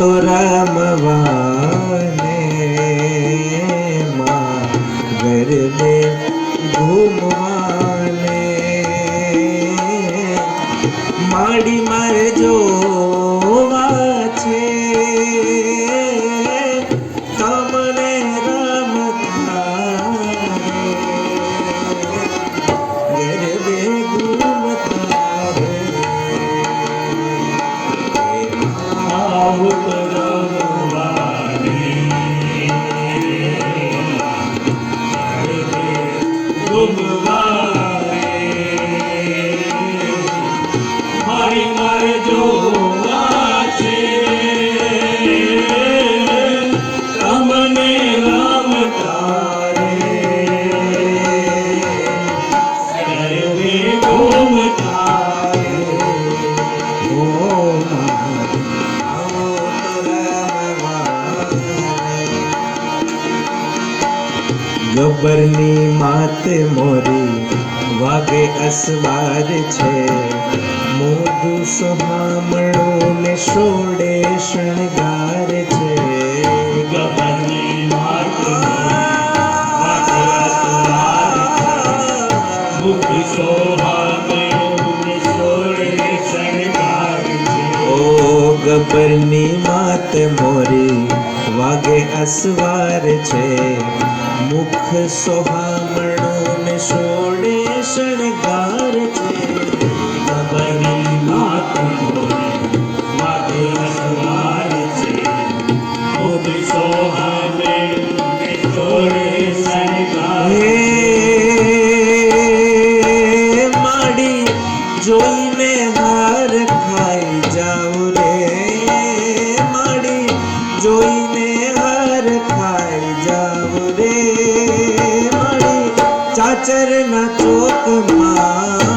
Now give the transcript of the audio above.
તો રમવાને માં ગરબે ઘૂમવાને માડી મારે જોવા છે તમને રમતા ગરબે ઘૂમતા આવો તો રમવાને ઘૂમવાને મારી મારે જોવા છે તમને રમતા રે ગરબે ઘૂમતા રે ઓ આવો તો રમવાને ગબ્બરની માતે મોરી વાગે અસવાર છે મોઢું સોહામણું ને સોડે શણગાર છે ગબ્બરની માતે વાગે અસવાર છે મુખ સોહામણું ને સોડે શણગાર છે ઓ ગબ્બરની માત મોરી વાગે અસવાર છે મુખ સોહામણું ને સોડે શણગાર છે ગબ્બરની માત મોરી વાગે અસવાર છે મુખ સોહામણું ને સોડે શણગાર હે માડી જોઈને હાર ખાઈ જાઉં રે માડી જોઈને હાર ખાઈ જાઉં રે માડી ચાચરના ચોકમાં